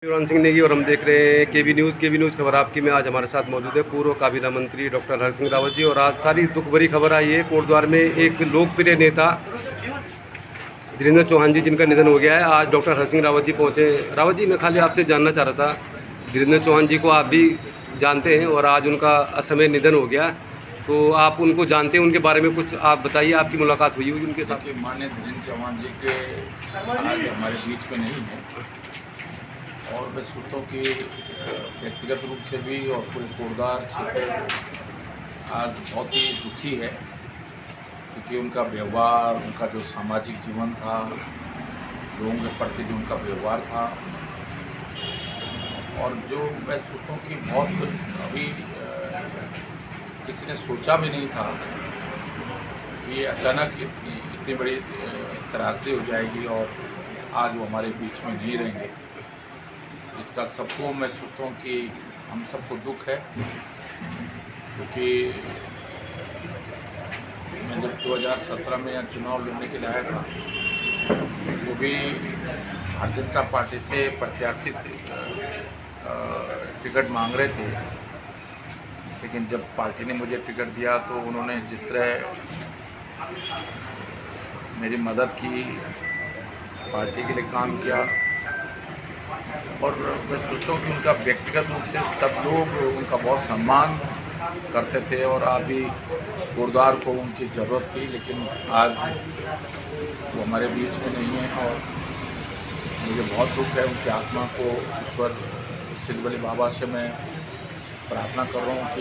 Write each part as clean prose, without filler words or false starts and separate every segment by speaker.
Speaker 1: युवराज सिंह नेगी और हम देख रहे हैं केबी न्यूज़ खबर आपकी में। आज हमारे साथ मौजूद है पूर्व काबीना मंत्री डॉक्टर हर सिंह रावत जी। और आज सारी दुख भरी खबर आई है कोटद्वार में एक लोकप्रिय नेता धीरेन्द्र चौहान जी जिनका निधन हो गया है। आज डॉक्टर हर सिंह रावत जी पहुंचे। रावत जी, मैं खाली आपसे जानना चाह रहा था, धीरेन्द्र चौहान जी को आप भी जानते हैं और आज उनका असमय निधन हो गया, तो आप उनको जानते हैं, उनके बारे में कुछ आप बताइए। आपकी मुलाकात हुई होगी उनके साथ?
Speaker 2: माननीय धीरेन्द्र चौहान जी के आज हमारे बीच में नहीं है और मैं सोचता हूँ कि व्यक्तिगत रूप से भी और पूरे कोटद्वार क्षेत्र आज बहुत ही दुखी है, क्योंकि उनका व्यवहार, उनका जो सामाजिक जीवन था, लोगों के प्रति जो उनका व्यवहार था, और जो मैं सोचता हूँ कि बहुत अभी किसी ने सोचा भी नहीं था कि ये अचानक इतनी बड़ी त्रासदी हो जाएगी और आज वो हमारे बीच में नहीं रहेंगे। इसका सबको मैं सोचता हूँ कि हम सबको दुख है, क्योंकि मैं जब 2017 में यहाँ चुनाव लड़ने के लिए आया था, वो भी भारतीय जनता पार्टी से प्रत्याशी थे, टिकट मांग रहे थे, लेकिन जब पार्टी ने मुझे टिकट दिया तो उन्होंने जिस तरह मेरी मदद की, पार्टी के लिए काम किया, और मैं सोचता हूँ कि उनका व्यक्तिगत रूप से सब लोग उनका बहुत सम्मान करते थे। और अभी कोटद्वार को उनकी ज़रूरत थी, लेकिन आज वो हमारे बीच में नहीं है और मुझे बहुत दुख है। उनकी आत्मा को ईश्वर सिद्धबली बाबा से मैं प्रार्थना कर रहा हूँ कि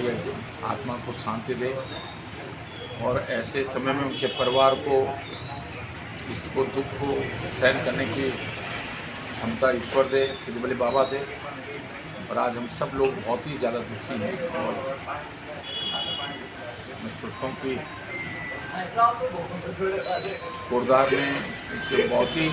Speaker 2: आत्मा को शांति दे, और ऐसे समय में उनके परिवार को इसको दुख को सहन करने की क्षमता ईश्वर दे, सिद्धबली बाबा दे। और आज हम सब लोग बहुत ही ज़्यादा दुखी हैं, और मैं सोचता हूँ कि कोटद्वार में एक बहुत ही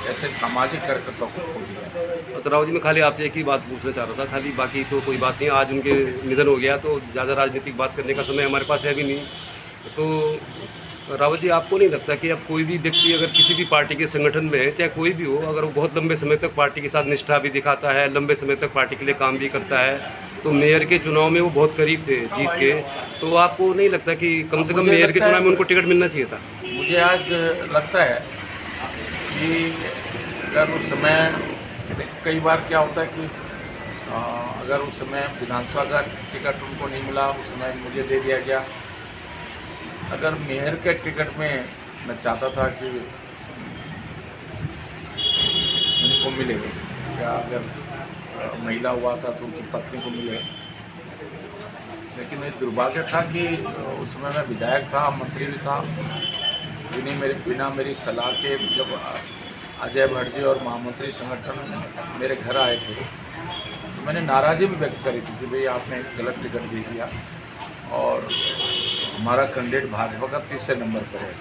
Speaker 2: ऐसे सामाजिक कार्यकर्ता को खो दिया।
Speaker 1: तो राव जी, मैं खाली आपसे एक ही बात पूछना चाह रहा था, खाली, बाकी तो कोई बात नहीं। आज उनके निधन हो गया तो ज़्यादा राजनीतिक बात करने का समय हमारे पास है भी नहीं। तो रावत जी, आपको नहीं लगता कि अब कोई भी व्यक्ति अगर किसी भी पार्टी के संगठन में है, चाहे कोई भी हो, अगर वो बहुत लंबे समय तक पार्टी के साथ निष्ठा भी दिखाता है, लंबे समय तक पार्टी के लिए काम भी करता है, तो मेयर के चुनाव में वो बहुत करीब थे जीत के, तो आपको नहीं लगता कि कम से कम मेयर के चुनाव में उनको टिकट मिलना चाहिए था?
Speaker 2: मुझे आज लगता है कि अगर उस समय, कई बार क्या होता है कि अगर उस समय विधानसभा का टिकट उनको नहीं मिला, उस समय मुझे दे दिया गया। अगर मेयर के टिकट में मैं चाहता था कि उनको मिले, या अगर महिला हुआ था तो उनकी पत्नी को मिले, लेकिन ये दुर्भाग्य था कि उस समय मैं विधायक था, मंत्री भी था, बिना मेरी सलाह के जब अजय भट्ट जी और महामंत्री संगठन मेरे घर आए थे, तो मैंने नाराज़गी भी व्यक्त करी थी कि भाई आपने गलत टिकट दे दिया, और हमारा कैंडिडेट भाजपा का तीसरे नंबर पर है,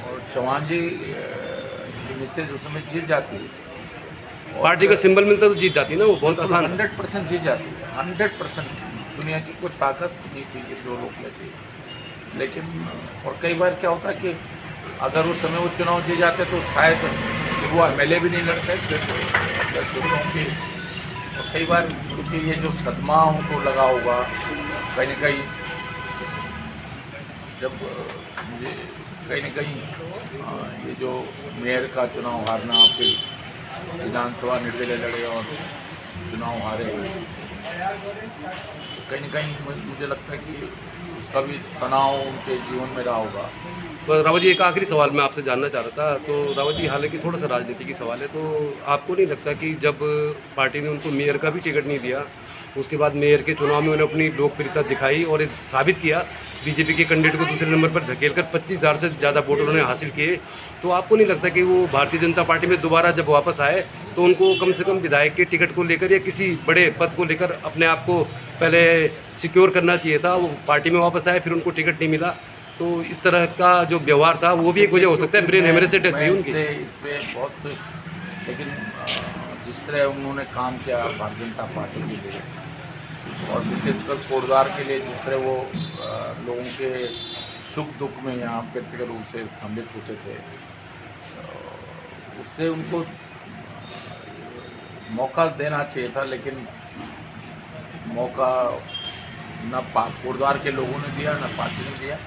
Speaker 2: और चौहान जी की मिसेज उस समय जीत जाती है।
Speaker 1: पार्टी का सिंबल मिलता तो जीत जाती ना, वो बहुत आसान।
Speaker 2: 100% जीत जाती है, 100%। दुनिया की कोई ताकत नहीं थी कि जो लोग लेते, लेकिन और कई बार क्या होता है कि अगर उस समय वो चुनाव जीत जाते तो शायद वो MLA भी नहीं लड़ते। मैं सोचता हूँ कि कई बार क्योंकि ये जो सदमा उनको लगा होगा कहीं न कहीं, जब मुझे कहीं न कहीं ये जो मेयर का चुनाव हारना, फिर विधानसभा निर्दलीय लड़े और चुनाव हारे, कहीं न कहीं मुझे लगता है कि उसका भी तनाव उनके जीवन में रहा होगा।
Speaker 1: बस रावत जी, एक आखिरी सवाल मैं आपसे जानना चाह रहा था। तो रावत जी, हालांकि थोड़ा सा राजनीति की सवाल है, तो आपको नहीं लगता कि जब पार्टी ने उनको मेयर का भी टिकट नहीं दिया, उसके बाद मेयर के चुनाव में उन्होंने अपनी लोकप्रियता दिखाई और साबित किया, बीजेपी के कैंडिडेट को दूसरे नंबर पर धकेलकर 25,000 से ज़्यादा वोट उन्होंने हासिल किए, तो आपको नहीं लगता कि वो भारतीय जनता पार्टी में दोबारा जब वापस आए तो उनको कम से कम विधायक के टिकट को लेकर या किसी बड़े पद को लेकर अपने आप को पहले सिक्योर करना चाहिए था? वो पार्टी में वापस आए, फिर उनको टिकट नहीं मिला, तो इस तरह का जो व्यवहार था वो भी एक वजह हो सकता है। ब्रेन हेमरेज से डेथ हुई उनकी।
Speaker 2: इस पर बहुत, लेकिन जिस तरह उन्होंने काम किया भारतीय जनता पार्टी के लिए, और विशेषकर कोटद्वार के लिए, जिस तरह वो लोगों के सुख दुख में यहाँ व्यक्तिगत रूप से सम्मिलित होते थे, उससे उनको मौका देना चाहिए था, लेकिन मौका न कोटद्वार के लोगों ने दिया, न पार्टी ने दिया।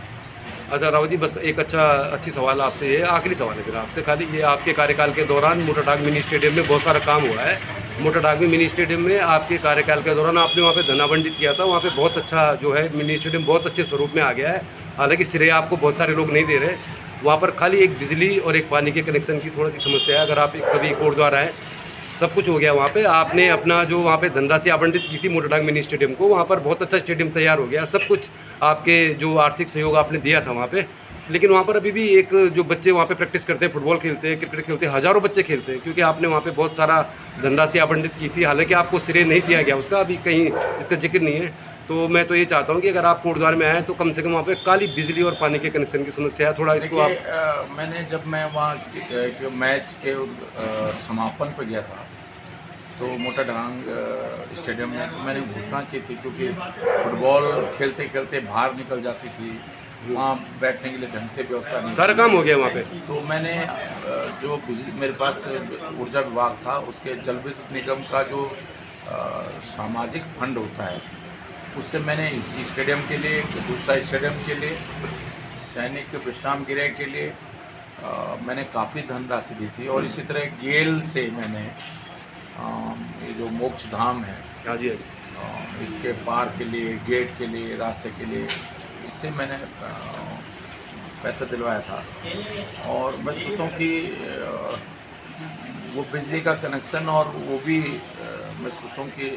Speaker 1: अच्छा रावत जी, बस एक अच्छी सवाल आपसे, ये आखिरी सवाल है फिर आपसे खाली, ये आपके कार्यकाल के दौरान मोटाडाग मिनी स्टेडियम में बहुत सारा काम हुआ है। मोटाडाग में मिनी स्टेडियम में आपके कार्यकाल के दौरान आपने वहाँ पे धनावंटित किया था, वहाँ पे बहुत अच्छा जो है मिनी स्टेडियम बहुत अच्छे स्वरूप में आ गया है। हालांकि श्रेय आपको बहुत सारे लोग नहीं दे रहे, वहाँ पर खाली एक बिजली और एक पानी के कनेक्शन की थोड़ी सी समस्या है। अगर आप कभी कोटद्वार आएँ, सब कुछ हो गया वहाँ पे। आपने अपना जो वहाँ पे धनराशि आवंटित की थी मोटाडाग मिनी स्टेडियम को, वहाँ पर बहुत अच्छा स्टेडियम तैयार हो गया, सब कुछ आपके जो आर्थिक सहयोग आपने दिया था वहाँ पे। लेकिन वहाँ पर अभी भी एक जो बच्चे वहाँ पे प्रैक्टिस करते हैं, फुटबॉल खेलते हैं, क्रिकेट खेलते हैं, हज़ारों बच्चे खेलते हैं, क्योंकि आपने वहाँ पे बहुत सारा धनराशि आवंटित की थी। हालांकि आपको श्रेय नहीं दिया गया उसका, अभी कहीं इसका जिक्र नहीं है। तो मैं तो ये चाहता हूँ कि अगर आप कोटद्वार में आएँ तो कम से कम वहाँ पे काली बिजली और पानी के कनेक्शन की समस्या है, थोड़ा इसको आप।
Speaker 2: मैंने जब मैं वहाँ के मैच के समापन पर गया था तो मोटाडांग स्टेडियम में, तो मैंने घोषणा की थी, क्योंकि फुटबॉल खेलते खेलते बाहर निकल जाती थी, वहाँ बैठने के लिए ढंग से व्यवस्था नहीं,
Speaker 1: सारा काम हो गया वहाँ पे।
Speaker 2: तो मैंने जो बिजली मेरे पास ऊर्जा विभाग था, उसके जल विद्युत निगम का जो सामाजिक फंड होता है, उससे मैंने इसी स्टेडियम के लिए, दूसरा स्टेडियम के लिए, सैनिक विश्राम गृह के लिए मैंने काफ़ी धनराशि दी थी। और इसी तरह गेल से मैंने ये जो मोक्ष धाम है,
Speaker 1: हाँ जी, हाँ जी,
Speaker 2: इसके पार के लिए, गेट के लिए, रास्ते के लिए, इससे मैंने पैसा दिलवाया था। और मैं सोचता हूँ कि वो बिजली का कनेक्शन और वो भी मैं सोचता हूँ कि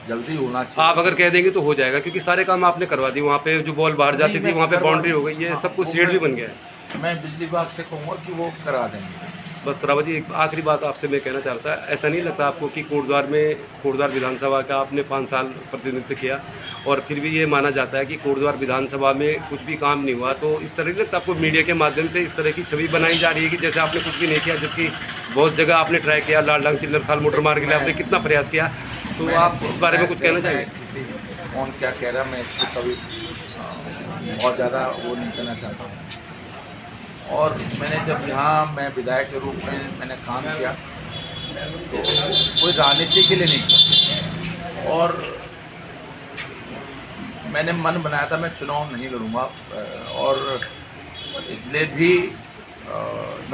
Speaker 2: जल्दी होना चाहिए।
Speaker 1: आप अगर कह देंगे तो हो जाएगा, क्योंकि सारे काम आपने करवा दी। वहाँ पे जो बॉल बाहर जाती थी वहाँ पे बाउंड्री हो गई है, सब कुछ शेड भी बन गया है।
Speaker 2: मैं बिजली विभाग से कहूँगा कि वो करा देंगे।
Speaker 1: बस रावत जी, एक आखिरी बात आपसे मैं कहना चाहता है, ऐसा नहीं लगता आपको कि कोटद्वार विधानसभा का आपने 5 साल प्रतिनिधित्व किया और फिर भी ये माना जाता है कि कोटद्वार विधानसभा में कुछ भी काम नहीं हुआ? तो इस तरह नहीं लगता आपको मीडिया के माध्यम से इस तरह की छवि बनाई जा रही है कि जैसे आपने कुछ भी नहीं किया, जबकि बहुत जगह आपने ट्राई किया, लाल डांग चिल्लर खाल मोटर मार्ग के लिए आपने कितना प्रयास किया? तो आप इस बारे में कुछ कहना चाहेंगे?
Speaker 2: किसी कौन क्या कह रहा है, मैं इस पर कभी बहुत ज़्यादा वो नहीं कहना चाहता हूँ। और मैंने जब यहाँ मैं विधायक के रूप में मैंने काम किया तो कोई राजनीति के लिए नहीं किया, और मैंने मन बनाया था मैं चुनाव नहीं लड़ूंगा, और इसलिए भी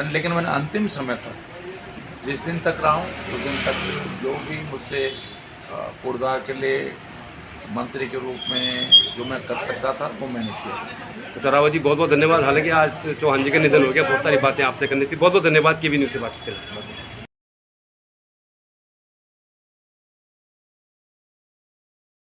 Speaker 2: लेकिन मैंने अंतिम समय तक जिस दिन तक रहा हूँ उस दिन तक जो भी मुझसे कोटद्वार के लिए मंत्री के रूप में जो मैं कर सकता था वो मैंने किया।
Speaker 1: अच्छा रावत जी, बहुत बहुत धन्यवाद। हालांकि आज चौहान जी का निधन हो गया, बहुत सारी बातें आपसे करनी थी। बहुत बहुत धन्यवाद, केबी न्यूज़ से बातचीत करने के लिए।